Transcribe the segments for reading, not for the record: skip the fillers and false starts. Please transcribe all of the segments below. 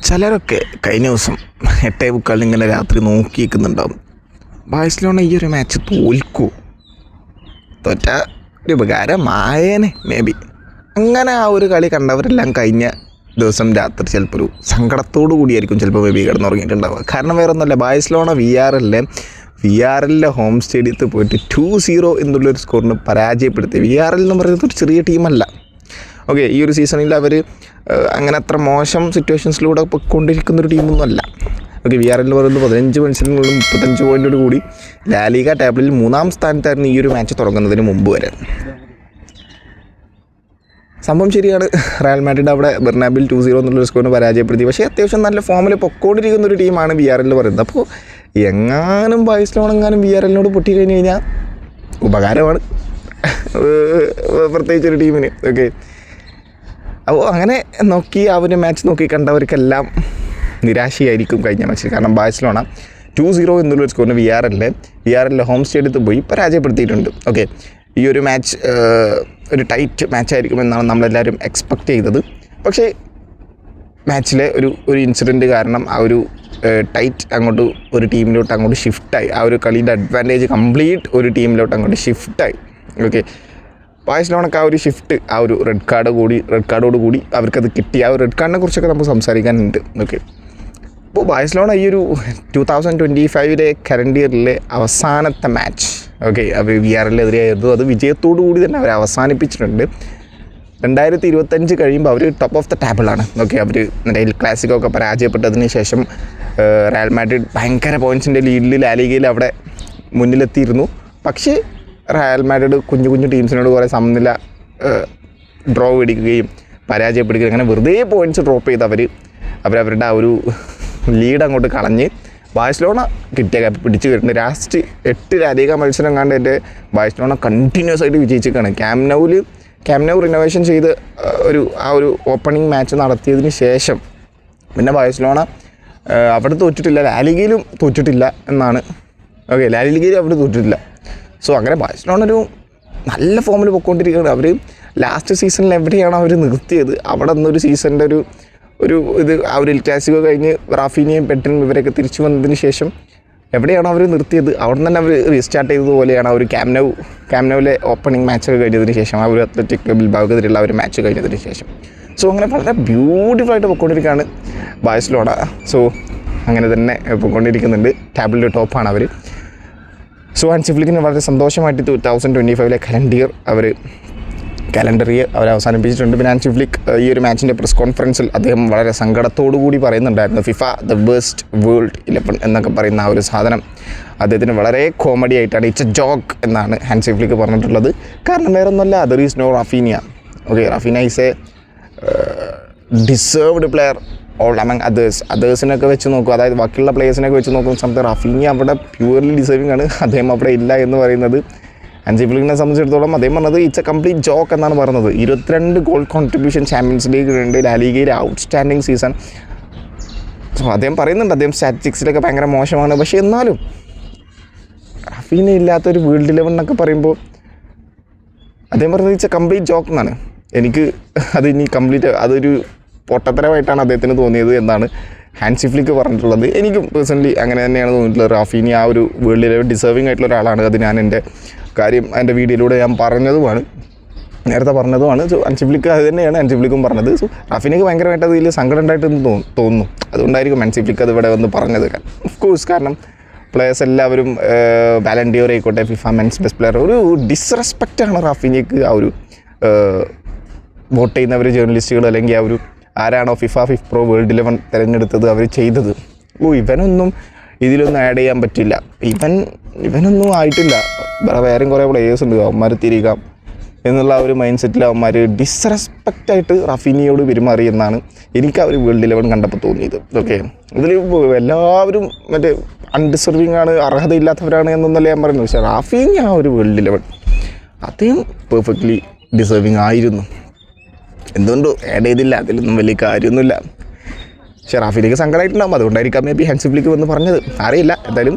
ചിലരൊക്കെ കഴിഞ്ഞ ദിവസം 8:45 ഇങ്ങനെ രാത്രി നോക്കി നിൽക്കുന്നുണ്ടാവും. ബാഴ്സലോണ ഈ ഒരു മാച്ച് തോൽക്കൂ, തോറ്റ ഒരു ഉപകാരമായേനെ മേ ബി. അങ്ങനെ ആ ഒരു കളി കണ്ടവരെല്ലാം കഴിഞ്ഞ ദിവസം രാത്രി ചിലപ്പോൾ ഒരു സങ്കടത്തോടു കൂടിയായിരിക്കും ചിലപ്പോൾ മേ ബി കിടന്നുറങ്ങിയിട്ടുണ്ടാവുക. കാരണം വേറെ ഒന്നുമല്ല, ബാഴ്സലോണ VRL ഹോം സ്റ്റേഡിയത്തിൽ പോയിട്ട് 2-0 എന്നുള്ളൊരു സ്കോറിന് പരാജയപ്പെടുത്തി. VRL എന്ന് പറയുന്നത് ഒരു ചെറിയ ടീമല്ല. ഓക്കെ, ഈ ഒരു സീസണിൽ അവർ അങ്ങനെ അത്ര മോശം സിറ്റുവേഷൻസിലൂടെ പോയിക്കൊണ്ടിരിക്കുന്നൊരു ടീമൊന്നുമല്ല. ഓക്കെ, VRL എന്ന് പറയുന്നത് 15 മത്സരങ്ങളിലും 35 പോയിൻറ്റോട് കൂടി ലാലിഗ ടേബിളിൽ 3-ാം സ്ഥാനത്തായിരുന്നു ഈ ഒരു മാച്ച് തുടങ്ങുന്നതിന് മുമ്പ് വരെ. സംഭവം ശരിയാണ്, റയൽ മാഡ്രിഡ് അവിടെ ബെർണാബിൽ 2-0 എന്നുള്ളൊരു സ്കോറിന് പരാജയപ്പെടുത്തി. പക്ഷേ അത്യാവശ്യം നല്ല ഫോമിൽ പൊക്കോണ്ടിരിക്കുന്ന ഒരു ടീമാണ് VRL പറയുന്നത്. അപ്പോൾ എങ്ങാനും ബാഴ്സലോണ VRLനോട് പൊട്ടി കഴിഞ്ഞ് കഴിഞ്ഞാൽ ഉപകാരമാണ്, പ്രത്യേകിച്ചൊരു ടീമിന്. ഓക്കെ, അപ്പോൾ അങ്ങനെ നോക്കി ആ ഒരു മാച്ച് നോക്കി കണ്ടവർക്കെല്ലാം നിരാശയായിരിക്കും കഴിഞ്ഞ മാച്ചിൽ. കാരണം ബാഴ്സലോണ 2-0 എന്നുള്ളൊരു സ്കോറിന് VRL ഹോം സ്റ്റേഡിയത്തിൽ പോയി പരാജയപ്പെടുത്തിയിട്ടുണ്ട്. ഓക്കെ, ഈ ഒരു മാച്ച് ഒരു ടൈറ്റ് മാച്ചായിരിക്കുമെന്നാണ് നമ്മളെല്ലാവരും എക്സ്പെക്റ്റ് ചെയ്തത്. പക്ഷേ മാച്ചിലെ ഒരു ഇൻസിഡൻറ്റ് കാരണം ആ ഒരു ടൈറ്റ് ഒരു ടീമിലോട്ട് അങ്ങോട്ട് ഷിഫ്റ്റായി. ആ ഒരു കളിയുടെ അഡ്വാൻറ്റേജ് കംപ്ലീറ്റ് ഒരു ടീമിലോട്ട് അങ്ങോട്ട് ഷിഫ്റ്റായി. ഓക്കെ, ബാഴ്സലോണക്ക് ആ ഒരു ഷിഫ്റ്റ്, ആ ഒരു റെഡ് കാർഡോട് കൂടി അവർക്കത് കിട്ടി. ആ ഒരു റെഡ് കാർഡിനെ കുറിച്ചൊക്കെ നമുക്ക് സംസാരിക്കാനുണ്ട്. ഓക്കെ, അപ്പോൾ ബാഴ്സലോണ ഈ ഒരു 2025 കറണ്ട് ഇയറിലെ അവസാനത്തെ മാച്ച്, ഓക്കെ, അവർ VRLനെതിരെയായിരുന്നു. അത് വിജയത്തോടു കൂടി തന്നെ അവർ അവസാനിപ്പിച്ചിട്ടുണ്ട്. 2025 കഴിയുമ്പോൾ അവർ ടോപ്പ് ഓഫ് ദ ടേബിളാണ്. ഓക്കെ, അവർ എൽ ക്ലാസിക്കോ ഒക്കെ പരാജയപ്പെട്ടതിന് ശേഷം റയൽ മാഡ്രിഡ് ഭയങ്കര പോയിൻറ്റ്സിൻ്റെ ലീഡിൽ ലാലിഗയിൽ അവിടെ മുന്നിലെത്തിയിരുന്നു. പക്ഷേ റയൽ മാഡ്രിഡ് കുഞ്ഞു ടീംസിനോട് കുറേ സമനില ഡ്രോ പിടിക്കുകയും പരാജയപ്പെടുകയും അങ്ങനെ വെറുതെ പോയിൻറ്റ്സ് ഡ്രോപ്പ് ചെയ്ത് അവരവരുടെ ആ ഒരു ലീഡ് അങ്ങോട്ട് കളഞ്ഞ് ബാഴ്സലോണ കിട്ടിയ കപ്പ് പിടിച്ച് വരുന്നുണ്ട്. ലാസ്റ്റ് 8 മത്സരം കണ്ട് എൻ്റെ ബാഴ്സലോണ കണ്ടിന്യൂസ് ആയിട്ട് വിജയിച്ചിരിക്കുകയാണ്. ക്യാമ്പ് നൗ റിനോവേഷൻ ചെയ്ത് ആ ഒരു ഓപ്പണിംഗ് മാച്ച് നടത്തിയതിന് ശേഷം പിന്നെ ബാഴ്സലോണ അവിടെ തോറ്റിട്ടില്ല, ലാലിഗയിലും തോറ്റിട്ടില്ല എന്നാണ്. ഓക്കെ, ലാലിഗയിലും അവിടെ തോറ്റിട്ടില്ല. സോ അങ്ങനെ ബാഴ്സലോണ ഒരു നല്ല ഫോമിൽ പോയിക്കൊണ്ടിരിക്കുകയാണ്. അവർ ലാസ്റ്റ് സീസണിൽ എവിടെയാണോ അവർ നിർത്തിയത് അവിടെ നിന്നൊരു സീസണിൻ്റെ ആ ഒരു എൽ ക്ലാസിക്കോ കഴിഞ്ഞ് റാഫീനിയും പെട്രിനും ഇവരൊക്കെ തിരിച്ചു വന്നതിന് ശേഷം എവിടെയാണോ അവർ നിർത്തിയത് അവിടെ നിന്ന് തന്നെ അവർ റീസ്റ്റാർട്ട് ചെയ്തതുപോലെയാണ് ആ ഒരു ക്യാമ്പ് നൗവിലെ ഓപ്പണിംഗ് മാച്ചൊക്കെ കഴിഞ്ഞതിന് ശേഷം, ആ ഒരു അത്ലറ്റിക് ബിൽബാവ്ക്കെതിരെയുള്ള ഒരു മാച്ച് കഴിഞ്ഞതിന് ശേഷം. സോ അങ്ങനെ വളരെ ബ്യൂട്ടിഫുള്ളായിട്ട് പോയിക്കൊണ്ടിരിക്കുകയാണ് ബാഴ്സലോണ. സോ അങ്ങനെ തന്നെ പോയിക്കൊണ്ടിരിക്കുന്നുണ്ട്, ടേബിളിൻ്റെ ടോപ്പാണ് അവർ. സോ ഹാൻസി ഫ്ലിക്കിന് വളരെ സന്തോഷമായിട്ട് 2025 കലണ്ടർ ഇയർ അവർ അവസാനിപ്പിച്ചിട്ടുണ്ട്. പിന്നെ ഹാൻസി ഫ്ലിക്ക് ഈ ഒരു മാച്ചിൻ്റെ പ്രസ് കോൺഫറൻസിൽ അദ്ദേഹം വളരെ സങ്കടത്തോടു കൂടി പറയുന്നുണ്ടായിരുന്നു, ഫിഫ ദ ബെസ്റ്റ് വേൾഡ് 11 എന്നൊക്കെ പറയുന്ന ആ ഒരു സാധനം അദ്ദേഹത്തിന് വളരെ കോമഡി ആയിട്ടാണ്, ഇറ്റ്സ് എ ജോക്ക് എന്നാണ് ഹാൻസി ഫ്ലിക്ക് പറഞ്ഞിട്ടുള്ളത്. കാരണം വേറെ ഒന്നുമല്ല, there is no Raphinha. Okay, Raphinha is a deserved player all among അതേഴ്സിനൊക്കെ വെച്ച് നോക്കും, അതായത് ബാക്കിയുള്ള പ്ലേയേഴ്സിനൊക്കെ വെച്ച് നോക്കുന്ന സമയത്ത് റാഫീനിയ അവിടെ പ്യൂർലി ഡിസേർവിംഗ് ആണ്. അദ്ദേഹം അവിടെ ഇല്ല എന്ന് പറയുന്നത് ഹാൻസി ഫ്ലിക്കിനെ സംബന്ധിച്ചിടത്തോളം അദ്ദേഹം പറഞ്ഞത് ഇറ്റ്സ് എ കംപ്ലീറ്റ് ജോക്ക് എന്നാണ് പറഞ്ഞത്. 22 ഗോൾ കോൺട്രിബ്യൂഷൻ ചാമ്പ്യൻസ് ലീഗ് ഉണ്ട്, ലാലിഗയിൽ ഔട്ട്സ്റ്റാൻഡിങ് സീസൺ. സോ അദ്ദേഹം പറയുന്നുണ്ട് അദ്ദേഹം സ്റ്റാറ്റിസ്റ്റിക്സിലൊക്കെ ഭയങ്കര മോശമാണ്. പക്ഷേ എന്നാലും റാഫീനിയ ഇല്ലാത്തൊരു വേൾഡ് 11 എന്നൊക്കെ പറയുമ്പോൾ അദ്ദേഹം പറഞ്ഞത് ഇറ്റ്സ് എ കംപ്ലീറ്റ് ജോക്ക് എന്നാണ്. എനിക്ക് അത് ഇനി അതൊരു പൊട്ടത്തരമായിട്ടാണ് അദ്ദേഹത്തിന് തോന്നിയത് എന്നാണ് ഹാൻസി ഫ്ലിക്ക് പറഞ്ഞിട്ടുള്ളത്. എനിക്കും പേഴ്സണലി അങ്ങനെ തന്നെയാണ് തോന്നിയിട്ടുള്ളത്. റാഫീനിയ ആ ഒരു വേൾഡ് 11 ഡിസേർവിംഗ് ആയിട്ടുള്ള ഒരാളാണ്. അത് ഞാൻ എൻ്റെ വീഡിയോയിലൂടെ ഞാൻ നേരത്തെ പറഞ്ഞതുമാണ്. സോ ഹാൻസി ഫ്ലിക്ക് അത് തന്നെയാണ് ഹാൻസി ഫ്ലിക്കും പറഞ്ഞത്. സോ റാഫീനിയക്ക് ഭയങ്കരമായിട്ട് അതിൽ സങ്കടം ഉണ്ടായിട്ടെന്ന് തോന്നുന്നു. അതുകൊണ്ടായിരിക്കും ഹാൻസി ഫ്ലിക്ക് അത് ഇവിടെ വന്ന് പറഞ്ഞത്. ഓഫ് കോഴ്സ്, കാരണം പ്ലേയേഴ്സ് എല്ലാവരും ബാലൻ ഡി ഓർ ആയിക്കോട്ടെ, ഫിഫ മെൻസ് ബെസ്റ്റ് പ്ലെയർ, ഒരു ഡിസ്റെസ്പെക്റ്റാണ് റാഫീനിയക്ക് ആ ഒരു വോട്ട് ചെയ്യുന്നവർ ജേർണലിസ്റ്റുകൾ അല്ലെങ്കിൽ ആ ഒരു ആരാണോ ഫിഫ പ്രോ വേൾഡ് 11 തിരഞ്ഞെടുത്തത് അവർ ചെയ്തത്. ഇവനൊന്നും ഇതിലൊന്നും ആഡ് ചെയ്യാൻ പറ്റില്ല, ഇവനൊന്നും ആയിട്ടില്ല, വേറെയും കുറേ പ്ലേയേഴ്സ് ഉണ്ട്, അവന്മാർ തിരികാം എന്നുള്ള ആ ഒരു മൈൻഡ് സെറ്റിൽ അവന്മാർ ഡിസ്റെസ്പെക്റ്റായിട്ട് റാഫീനിയോട് പെരുമാറി എന്നാണ് എനിക്ക് ആ ഒരു വേൾഡ് 11 കണ്ടപ്പോൾ തോന്നിയത്. ഓക്കെ, ഇതിൽ എല്ലാവരും മറ്റേ അൺഡിസർവിങ് ആണ്, അർഹതയില്ലാത്തവരാണ് എന്നൊന്നല്ല ഞാൻ പറയുന്നത്. പക്ഷേ റാഫീനിയ ആ ഒരു വേൾഡ് 11 അദ്ദേഹം പെർഫെക്റ്റ്ലി ഡിസേർവിങ് ആയിരുന്നു. എന്തുകൊണ്ടോ ആഡ് ചെയ്തില്ല, അതിലൊന്നും വലിയ കാര്യമൊന്നുമില്ല. പക്ഷേ റാഫീനിയക്ക് സങ്കടമായിട്ടുണ്ടാകും, അതുകൊണ്ടായിരിക്കാം മേ ബി ഹാൻസി ഫ്ലിക്ക് വന്ന് പറഞ്ഞത്, അറിയില്ല. എന്തായാലും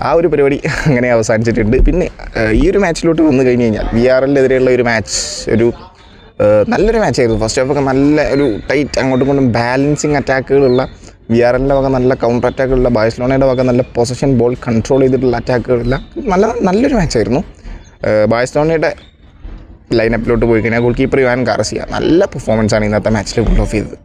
ആ ഒരു പരിപാടി അങ്ങനെ അവസാനിച്ചിട്ടുണ്ട്. പിന്നെ ഈ ഒരു മാച്ചിലോട്ട് വന്നു കഴിഞ്ഞ് കഴിഞ്ഞാൽ VRLനെതിരെയുള്ള ഒരു മാച്ച് നല്ലൊരു മാച്ചായിരുന്നു. ഫസ്റ്റ് ഹാഫൊക്കെ നല്ല ഒരു ടൈറ്റ് അങ്ങോട്ടും ഇങ്ങോട്ടും ബാലൻസിങ് അറ്റാക്കുകളുള്ള വിആർഎല്ലിൻ്റെ വക നല്ല കൗണ്ടർ അറ്റാക്കുള്ള, ബാഴ്സലോണയുടെ വക നല്ല പൊസഷൻ ബോൾ കൺട്രോൾ ചെയ്തിട്ടുള്ള അറ്റാക്കുകളെല്ലാം നല്ലൊരു മാച്ചായിരുന്നു. ബാഴ്സലോണയുടെ ലൈനപ്പിലോട്ട് പോയി കഴിഞ്ഞാൽ ഗോൾ കീപ്പർ യുവാൻ ഗാർസിയ നല്ല പെർഫോമൻസാണ് ഇന്നത്തെ മാച്ചിൽ പുൾ ഓഫ് ചെയ്തത്.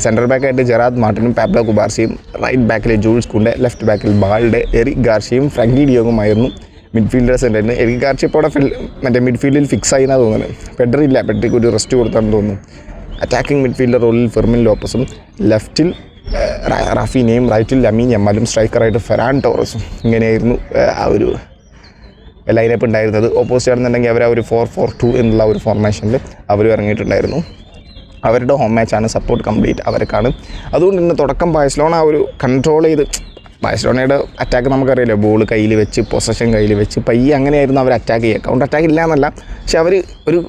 സെൻട്രൽ ബാക്കായിട്ട് ജെറാദ് മാർട്ടിനും പാബ്ലോ കുബാർസിയും, റൈറ്റ് ബാക്കിൽ ജൂൾസ് കുണ്ടെ, ലെഫ്റ്റ് ബാക്കിൽ ബാൾഡെ, എറിക് ഗാർഷ്യയും ഫ്രാങ്കി ഡിയോഗുമായിരുന്നു മിഡ്ഫീൽഡേഴ്സ് ഉണ്ടായിരുന്നു. എറിക് ഗാർഷ്യ ഇപ്പോൾ അവിടെ മിഡ്ഫീൽഡിൽ ഫിക്സ് ആയിന്നാണ് തോന്നുന്നത്. പെഡ്രില്ല, പെഡ്രിക്ക് ഒരു റെസ്റ്റ് കൊടുത്താണെന്ന് തോന്നുന്നു. അറ്റാക്കിംഗ് മിഡ്ഫീൽഡർ റോളിൽ ഫെർമിൻ ലോപ്പസും, ലെഫ്റ്റിൽ റാഫീനയും, റൈറ്റിൽ ലമീൻ യമാലും, സ്ട്രൈക്കറായിട്ട് ഫെറാൻ ടോറസും. ഇങ്ങനെയായിരുന്നു ആ ഒരു ലൈനപ്പ് ഉണ്ടായിരുന്നത്. ഓപ്പോസിറ്റ് ആണെന്നുണ്ടെങ്കിൽ അവർ 4-4-2 എന്നുള്ള ഒരു ഫോർമേഷനിൽ അവർ ഇറങ്ങിയിട്ടുണ്ടായിരുന്നു. അവരുടെ ഹോം മാച്ചാണ്, സപ്പോർട്ട് കംപ്ലീറ്റ് അവർക്കാണ്. അതുകൊണ്ട് തന്നെ തുടക്കം ബാഴ്സലോണ ഒരു കൺട്രോൾ ചെയ്ത്, ബാഴ്സലോണയുടെ അറ്റാക്ക് നമുക്കറിയാലോ, ബോൾ കയ്യിൽ വെച്ച് പൊസഷൻ കയ്യിൽ വെച്ച് പയ്യെ അങ്ങനെയായിരുന്നു അവർ അറ്റാക്ക് ചെയ്യുക. കൗണ്ടർ അറ്റാക്ക് ഇല്ല എന്നല്ല, പക്ഷെ അവർ ഒരു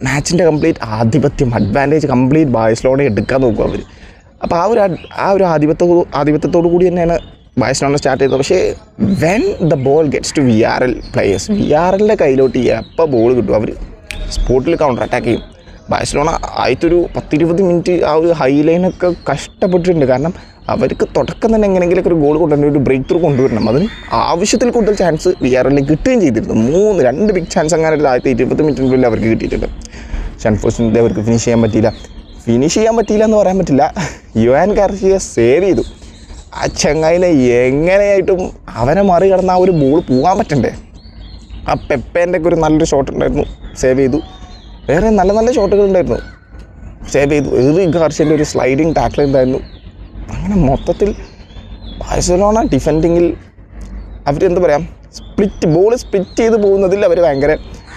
മാച്ചിൻ്റെ കംപ്ലീറ്റ് ആധിപത്യം, അഡ്വാൻറ്റേജ് കംപ്ലീറ്റ് ബാഴ്സലോണ എടുക്കാൻ നോക്കും അവർ. അപ്പോൾ ആ ഒരു ആധിപത്യത്തോടു കൂടി തന്നെയാണ് ബാഴ്സലോണ സ്റ്റാർട്ട് ചെയ്തത്. പക്ഷേ when the ball gets to VRL players, VRLൻ്റെ കയ്യിലോട്ട് എപ്പോൾ ബോൾ കിട്ടും അവർ സ്പോട്ടിൽ കൗണ്ടർ അറ്റാക്ക് ചെയ്യും. ബാഴ്സലോണ ആദ്യത്തൊരു 10-20 മിനിറ്റ് ആ ഒരു ഹൈ ലൈനൊക്കെ കഷ്ടപ്പെട്ടിട്ടുണ്ട്. കാരണം അവർക്ക് തുടക്കം തന്നെ എങ്ങനെയെങ്കിലൊക്കെ ഒരു ഗോൾ കൊണ്ടുവരണം, ഒരു ബ്രേക്ക് ത്രൂ കൊണ്ടുവരണം. അതിന് ആവശ്യത്തിൽ കൂടുതൽ ചാൻസ് VRL കിട്ടുകയും ചെയ്തിരുന്നു. 2 ബിഗ് ചാൻസ് അങ്ങനെ ആദ്യത്തെ 20 മിനിറ്റിനുള്ളിൽ അവർക്ക് കിട്ടിയിട്ടുണ്ട്. ഷൻഫോസിൻ്റെ അവർക്ക് ഫിനിഷ് ചെയ്യാൻ പറ്റിയില്ല എന്ന് പറയാൻ പറ്റില്ല. യുവാൻ ഗാർസിയ സേവ് ചെയ്തു. ആ ചങ്ങായിനെ എങ്ങനെയായിട്ടും അവനെ മറികടന്ന് ആ ഒരു ബോൾ പോകാൻ പറ്റണ്ടേ. ആ പെപ്പേൻ്റെ ഒക്കെ ഒരു നല്ലൊരു ഷോട്ട് ഉണ്ടായിരുന്നു, സേവ് ചെയ്തു. വേറെ നല്ല നല്ല ഷോട്ടുകൾ ഉണ്ടായിരുന്നു, സേവ് ചെയ്തു. എറിക് ഗാർഷ്യൻ്റെ ഒരു സ്ലൈഡിങ് ടാക്കിൾ ഉണ്ടായിരുന്നു. അങ്ങനെ മൊത്തത്തിൽ ബാഴ്സലോണ ഡിഫെൻഡിങ്ങിൽ അവരെന്താ പറയുക, ബോൾ സ്പ്ലിറ്റ് ചെയ്ത് പോകുന്നതിൽ അവർ ഭയങ്കര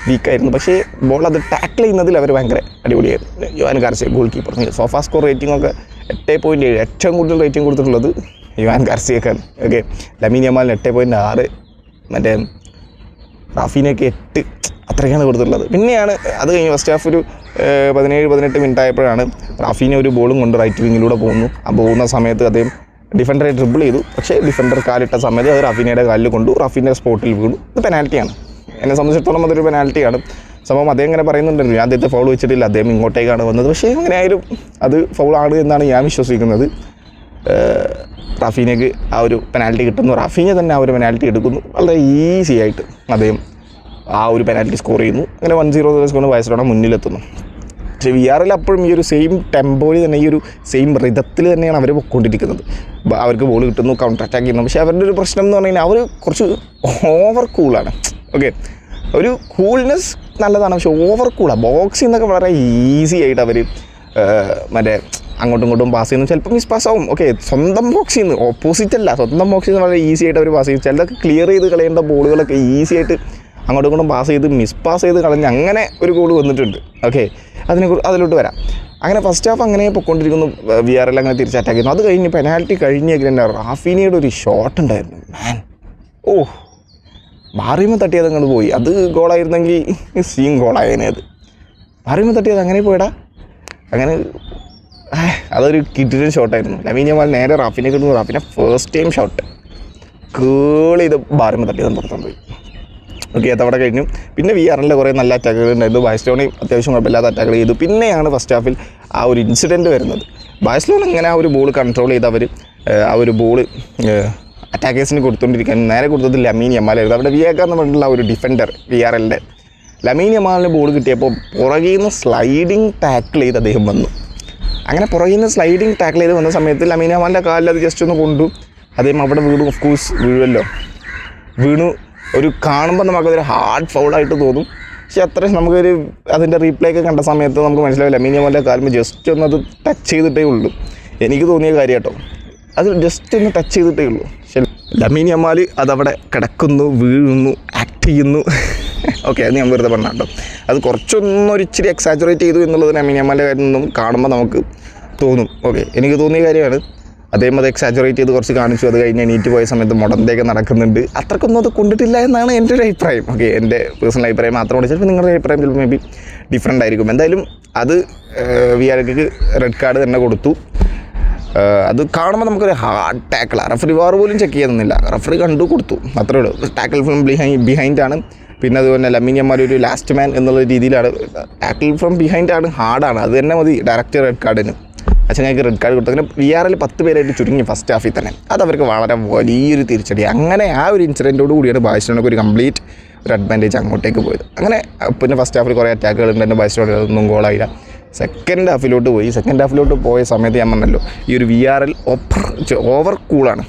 വീക്കായിരുന്നു. പക്ഷേ ബോൾ അത് ടാക്കിൾ ചെയ്യുന്നതിൽ അവർ ഭയങ്കര അടിപൊളിയായിരുന്നു. Juan Garcia goalkeeper. SofaScore rating ഒക്കെ 8.7, ഏറ്റവും കൂടുതൽ റേറ്റിംഗ് കൊടുത്തിട്ടുള്ളത് യുവാൻ ഗാർസിയക്കാണ്. ഓക്കെ, ലമീൻ യമാലിന് 8.6, മറ്റേ റാഫീനയ്ക്ക് 8, അത്രയ്ക്കാണ് കൊടുത്തിട്ടുള്ളത്. പിന്നെയാണ് അത് കഴിഞ്ഞ് ഫസ്റ്റ് ഹാഫ് ഒരു 17-18 മിനിറ്റ് ആയപ്പോഴാണ് റാഫീന ഒരു ബോളും കൊണ്ട് റൈറ്റ് വിങ്ങിലൂടെ പോകുന്നു. ആ പോകുന്ന സമയത്ത് അദ്ദേഹം ഡിഫൻഡറെ ഡ്രിബിൾ ചെയ്തു. പക്ഷേ ഡിഫൻഡർ കാലിട്ട സമയത്ത് അത് റാഫീനയുടെ കാലിൽ കൊണ്ടു, റാഫീനയുടെ സ്പോട്ടിൽ വീണു. ഇത് പെനാൽറ്റിയാണ്. എന്നെ സംബന്ധിച്ചിടത്തോളം അതൊരു പെനാൽറ്റിയാണ്. സംഭവം അദ്ദേഹം ഇങ്ങനെ പറയുന്നുണ്ടല്ലോ, ഞാൻ അദ്ദേഹത്തെ ഫൗൾ വെച്ചിട്ടില്ല, അദ്ദേഹം ഇങ്ങോട്ടേക്കാണ് വന്നത്. പക്ഷേ എങ്ങനെയായാലും അത് ഫൗളാണ് എന്നാണ് ഞാൻ വിശ്വസിക്കുന്നത്. റാഫീനയ്ക്ക് ആ ഒരു പെനാൽറ്റി കിട്ടുന്നു. റാഫീന തന്നെ ആ ഒരു പെനാൽറ്റി എടുക്കുന്നു. വളരെ ഈസി ആയിട്ട് അദ്ദേഹം ആ ഒരു പെനാൽറ്റി സ്കോർ ചെയ്യുന്നു. അങ്ങനെ 1-0 സ്കോർ ബാഴ്സലോണ മുന്നിലെത്തുന്നു. പക്ഷേ VRL അപ്പോഴും ഈ ഒരു സെയിം ടെമ്പോയിൽ തന്നെ, ഈ ഒരു സെയിം റിതത്തിൽ തന്നെയാണ് അവർ പൊയ്ക്കൊണ്ടിരിക്കുന്നത്. അവർക്ക് ബോൾ കിട്ടുന്നു, കൗണ്ടർ അറ്റാക്ക് ചെയ്യുന്നു. പക്ഷേ അവരുടെ ഒരു പ്രശ്നം എന്ന് പറഞ്ഞു കഴിഞ്ഞാൽ അവർ കുറച്ച് ഓവർ കൂളാണ്. ഓക്കെ, ഒരു കൂൾനെസ് നല്ലതാണ്, പക്ഷേ ഓവർ കൂളാണ്. ബോക്സിൽ നിന്നൊക്കെ വളരെ ഈസി ആയിട്ട് അവർ മറ്റേ അങ്ങോട്ടും ഇങ്ങോട്ടും പാസ് ചെയ്യുന്നു. ചിലപ്പോൾ മിസ് പാസ് ആവും. ഓക്കെ, സ്വന്തം ബോക്സിൽ നിന്ന്, ഓപ്പോസിറ്റ് അല്ല, സ്വന്തം ബോക്സിൽ നിന്ന് വളരെ ഈസി ആയിട്ട് അവർ പാസ് ചെയ്യും. ചിലതൊക്കെ ക്ലിയർ ചെയ്ത് കളയേണ്ട ബോളുകളൊക്കെ ഈസി ആയിട്ട് അങ്ങോട്ടും ഇങ്ങോട്ടും പാസ് ചെയ്ത് മിസ് പാസ് ചെയ്ത് കളഞ്ഞ് അങ്ങനെ ഒരു ഗോൾ വന്നിട്ടുണ്ട്. ഓക്കെ, അതിലോട്ട് വരാം. അങ്ങനെ ഫസ്റ്റ് ഹാഫ് അങ്ങനെ പൊയ്ക്കൊണ്ടിരിക്കുന്നു. VRL അങ്ങനെ തിരിച്ച് അറ്റാക്ക് ചെയ്യുന്നു. അത് കഴിഞ്ഞ് പെനാൽറ്റി കഴിഞ്ഞ റാഫീനയുടെ ഒരു ഷോട്ട് ഉണ്ടായിരുന്നു. ബാറിമ തട്ടിയത് അങ്ങോട്ട് പോയി. അത് ഗോളായിരുന്നെങ്കിൽ സീൻ ഗോളായേനെ. അത് ബാറിമ തട്ടിയത് അങ്ങനെ പോയടാ. അങ്ങനെ അതൊരു കിഡിലൻ ഷോട്ടായിരുന്നു. ലമീൻ യമാൽ നേരെ റാഫീനെ കിട്ടുന്നു. റാഫീനെ ഫസ്റ്റ് ടൈം ഷോട്ട് കേൾ ചെയ്ത് ബാറിമ തട്ടിയത് പുറത്തു പോയി. ഓക്കെ, അതവിടെ കഴിഞ്ഞു. പിന്നെ VRL കുറേ നല്ല അറ്റാക്കുകൾ ഉണ്ടായിരുന്നു. ബാഴ്സലോണയും അത്യാവശ്യം കുഴപ്പമില്ലാത്ത അറ്റാക്കുകൾ ചെയ്തു. പിന്നെയാണ് ഫസ്റ്റ് ഹാഫിൽ ആ ഒരു ഇൻസിഡൻറ്റ് വരുന്നത്. ബാഴ്സലോണ ഇങ്ങനെ ആ ഒരു ബോൾ കൺട്രോൾ ചെയ്ത് അവർ ആ ഒരു ബോൾ അറ്റാക്കേഴ്സിന് കൊടുത്തുകൊണ്ടിരിക്കാൻ നേരെ കൊടുത്തത് ലമീൻ യമാലായിരുന്നു. അവിടെ വിയേക്ക എന്ന് പറഞ്ഞിട്ടുള്ള ഒരു ഡിഫൻഡർ VRLൻ്റെ ലമീൻ യമാലിന് ബോൾ കിട്ടിയപ്പോൾ പുറകിൽ നിന്ന് സ്ലൈഡിങ് ടാക്കിൾ ചെയ്ത് അദ്ദേഹം വന്നു. അങ്ങനെ പുറകിൽ നിന്ന് സ്ലൈഡിങ് ടാക്കിൾ ചെയ്ത് വന്ന സമയത്ത് ലമീൻ യമാലിൻ്റെ കാലിൽ അത് ജസ്റ്റ് ഒന്ന് കൊണ്ടു. അദ്ദേഹം അവിടെ വീണു. ഓഫ് കോഴ്സ് വീണു. ഒരു കാണുമ്പോൾ നമുക്കതൊരു ഹാർഡ് ഫൗളായിട്ട് തോന്നും. പക്ഷെ അത്രയും നമുക്കൊരു അതിൻ്റെ റീപ്ലേ ഒക്കെ കണ്ട സമയത്ത് നമുക്ക് മനസ്സിലാവില്ല. ലമീൻ യമാലിൻ്റെ കാലിൽ ജസ്റ്റ് ഒന്ന് അത് ടച്ച് ചെയ്തിട്ടേ ഉള്ളൂ. എനിക്ക് തോന്നിയ കാര്യം കേട്ടോ, അത് ജസ്റ്റ് ഒന്ന് ടച്ച് ചെയ്തിട്ടേ ഉള്ളൂ. പക്ഷേ ലമീൻ യമാൽ അതവിടെ കിടക്കുന്നു, വീഴുന്നു, ആക്ട് ചെയ്യുന്നു. ഓക്കെ, അത് ഞാൻ വെറുതെ പറഞ്ഞ കേട്ടോ. അത് കുറച്ചൊന്നൊരു ഇച്ചിരി എക്സാജറേറ്റ് ചെയ്തു എന്നുള്ളത് ലമീൻ യമാലിൻ്റെ കാര്യം നിന്നും കാണുമ്പോൾ നമുക്ക് തോന്നും. ഓക്കെ, എനിക്ക് തോന്നിയ കാര്യമാണ്. അദ്ദേഹം അത് എക്സാജറേറ്റ് ചെയ്ത് കുറച്ച് കാണിച്ചു. അത് കഴിഞ്ഞ് എണീറ്റ് പോയ സമയത്ത് മുടന്തേക്ക് നടക്കുന്നുണ്ട്. അത്രക്കൊന്നും അത് കൊണ്ടിട്ടില്ല എന്നാണ് എൻ്റെ ഒരു അഭിപ്രായം. ഓക്കെ, എൻ്റെ പേഴ്സണൽ അഭിപ്രായം മാത്രമാണ്. ചിലപ്പോൾ നിങ്ങളുടെ അഭിപ്രായം ചിലപ്പോൾ മേ ബി ഡിഫറെൻ്റ് ആയിരിക്കും. എന്തായാലും അത് VRLക്ക് റെഡ് കാർഡ് തന്നെ കൊടുത്തു. അത് കാണുമ്പോൾ നമുക്കൊരു ഹാർഡ് ടാക്കിളാണ്. റഫറി വാർ പോലും ചെക്ക് ചെയ്യുന്നില്ല, റഫറി കണ്ടു കൊടുത്തു, അത്രേ ഉള്ളൂ. ടാക്കിൾ ഫ്രം ബിഹൈൻഡാണ്. പിന്നെ അതുപോലെ ലമീൻ യമാൽ ഒരു ലാസ്റ്റ് മാൻ എന്നുള്ള രീതിയിലാണ്. ടാക്കിൾ ഫ്രം ബിഹൈൻഡാണ്, ഹാർഡാണ്. അത് തന്നെ മതി ഡയറക്റ്റ് റെഡ് കാർഡിന്. ചങ്ങായിക്ക് റെഡ് കാർഡ് കൊടുത്തു. അങ്ങനെ VRL 10 പേരായിട്ട് ചുരുങ്ങി ഫസ്റ്റ് ഹാഫിൽ തന്നെ. അത് അവർക്ക് വളരെ വലിയൊരു തിരിച്ചടി. അങ്ങനെ ആ ഒരു ഇൻസിഡൻറ്റോട് കൂടിയാണ് ബാഴ്സലോണയ്ക്ക് ഒരു കംപ്ലീറ്റ് ഒരു അഡ്വാൻറ്റേജ് അങ്ങോട്ടേക്ക് പോയത്. അങ്ങനെ പിന്നെ ഫസ്റ്റ് ഹാഫിൽ കുറേ അറ്റാക്കുകൾ ഉണ്ട്, ബാഴ്സലോണ ഒന്നും ഗോളായില്ല. സെക്കൻഡ് ഹാഫിലോട്ട് പോയി. സെക്കൻഡ് ഹാഫിലോട്ട് പോയ സമയത്ത് ഞാൻ പറഞ്ഞല്ലോ ഈ ഒരു VRL ഓവർ കൂളാണ്.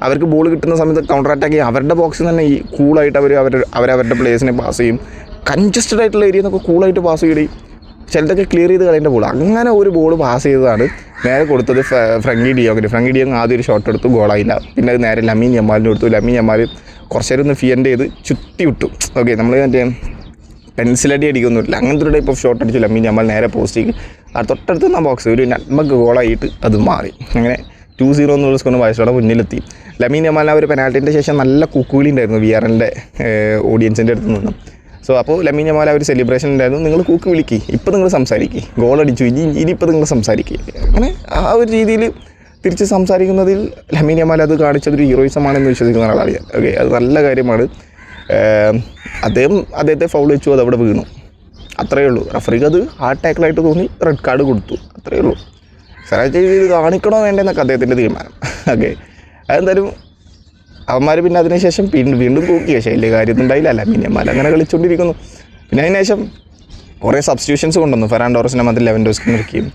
അവർക്ക് ബോൾ കിട്ടുന്ന സമയത്ത് കൗണ്ടർ അറ്റാക്ക് ചെയ്യും. അവരുടെ ബോക്സിൽ തന്നെ ഈ കൂളായിട്ട് അവരവരുടെ പ്ലേയേഴ്സിനെ പാസ് ചെയ്യും. കൺജസ്റ്റഡ് ആയിട്ടുള്ള ഏരിയയിൽ നിന്നൊക്കെ കൂളായിട്ട് പാസ് ചെയ്യും. ചിലതൊക്കെ ക്ലിയർ ചെയ്ത് കളയേണ്ട ബോൾ. അങ്ങനെ ഒരു ബോൾ പാസ് ചെയ്തതാണ് നേരെ കൊടുത്തത് ഫ്രങ്കി ഡിയോങ് ആദ്യം ഒരു ഷോട്ട് എടുത്തു, ഗോളായില്ല. പിന്നെ അത് നേരെ ലമീൻ യമാലിന് കൊടുത്തു. ലമീൻ യമാൽ കുറച്ച് നേരം ഒന്ന് ഫിയൻഡ് ചെയ്ത് ചുറ്റി വിട്ടു. ഓക്കെ, നമ്മൾ മറ്റേ പെൻസിലടി അടിക്കൊന്നുമില്ല, അങ്ങനത്തെ ഒരു ടൈപ്പ് ഓഫ് ഷോട്ട് അടിച്ചു ലമീൻ യമാൽ നേരെ പോസ്റ്റിക്ക്. അത് തൊട്ടടുത്ത് നിന്ന ബോക്സ് ഒരു നട്മക്ക് ഗോളായിട്ട് അത് മാറി. അങ്ങനെ 2-0 എന്നുള്ള സ്കോറിന് ബാഴ്സലോണ മുന്നിലെത്തി. ലമീൻ യമാലിന് ആ ഒരു പെനാൽറ്റിൻ്റെ ശേഷം നല്ല കൂക്കുവിളി ഉണ്ടായിരുന്നു VRLൻ്റെ ഓഡിയൻസിൻ്റെ അടുത്ത് നിന്നും. സോ അപ്പോൾ ലമീൻ യമാൽ ആ ഒരു സെലിബ്രേഷൻ ഉണ്ടായിരുന്നു. നിങ്ങൾ കൂക്ക് വിളിക്കുക, ഇപ്പോൾ നിങ്ങൾ സംസാരിക്കുക, ഗോളടിച്ചു, ഇനിയിപ്പോൾ നിങ്ങൾ സംസാരിക്കുക. അങ്ങനെ ആ ഒരു രീതിയിൽ തിരിച്ച് സംസാരിക്കുന്നതിൽ ലമീൻ യമാൽ അത് കാണിച്ചതൊരു ഹീറോയിസമാണെന്ന് വിശ്വസിക്കുന്ന ഒരാളാണ് ഞാൻ. ഓക്കെ, അത് നല്ല കാര്യമാണ്. അദ്ദേഹത്തെ ഫൗൾ വെച്ചു, അതവിടെ വീണു, അത്രയേ ഉള്ളൂ. റഫറിക്ക് അത് ഹാർഡ് ടാക്കിളായിട്ട് തോന്നി, റെഡ് കാർഡ് കൊടുത്തു, അത്രയേ ഉള്ളൂ. സ്ഥലത്ത് ഇത് കാണിക്കണോ വേണ്ടെന്നൊക്കെ അദ്ദേഹത്തിൻ്റെ തീരുമാനം. ഓക്കെ, അതെന്തായാലും അവന്മാർ പിന്നെ അതിനുശേഷം വീണ്ടും തൂക്കി. പക്ഷേ വലിയ കാര്യമൊന്നുണ്ടായില്ല. ലമീൻ യമാൽ അങ്ങനെ കളിച്ചുകൊണ്ടിരിക്കുന്നു. പിന്നെ അതിനുശേഷം കുറേ സബ്സ്റ്റിറ്റ്യൂഷൻസ് കൊണ്ടുവന്നു. ഫെറാൻ ടോറസിനെ മാറ്റി ലെവൻഡോസ്കിനെ ഇറക്കിയും,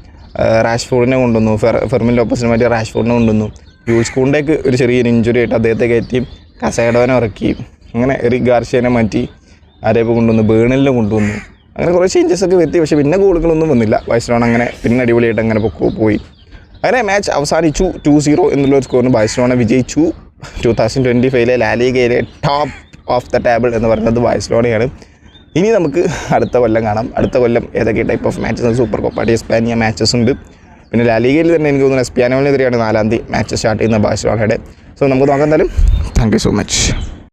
റാഷ്ഫോർഡിനെ കൊണ്ടുവന്നു, ഫെർമിൻ ലോപ്പസിനെ മാറ്റി റാഷ്ഫോർഡിനെ കൊണ്ടുവന്നു. യൂസ് കൂണ്ടേക്ക് ഒരു ചെറിയൊരു ഇഞ്ചുറി ആയിട്ട് അദ്ദേഹത്തെ കയറ്റിയും കസേഡോനെ ഇറക്കിയും, അങ്ങനെ എറിക് ഗാർഷ്യനെ മാറ്റി ആരെയൊക്കെ കൊണ്ടുവന്നു, ബേണിലിനെ കൊണ്ടുവന്നു. അങ്ങനെ കുറേ ചേഞ്ചസ് ഒക്കെ വരുത്തി. പക്ഷേ പിന്നെ ഗോളുകളൊന്നും വന്നില്ല. ബാഴ്സലോണ അങ്ങനെ പിന്നെ അടിപൊളിയായിട്ട് അങ്ങനെ പോയി. അങ്ങനെ മാച്ച് അവസാനിച്ചു 2-0 എന്നുള്ള സ്കോറിന് ബാഴ്സലോണ വിജയിച്ചു. 2025 ലാലിഗയിലെ ടോപ്പ് ഓഫ് ദ ടേബിൾ എന്ന് പറയുന്നത് ബാഴ്സലോണയാണ്. ഇനി നമുക്ക് അടുത്ത കൊല്ലം കാണാം. അടുത്ത കൊല്ലം ഏതൊക്കെ type of matches, Super Copa de Espana matches ഉണ്ട്. പിന്നെ ലാലിഗയിൽ തന്നെ എനിക്ക് തോന്നുന്നു എസ്പാനോളിനെതിരെയാണ് 4-ാം തീയതി മാച്ച് സ്റ്റാർട്ട് ചെയ്യുന്ന ബാഴ്സലോണയുടെ. സോ നമുക്ക് നോക്കാം. എന്തായാലും താങ്ക് യു സോ മച്ച്.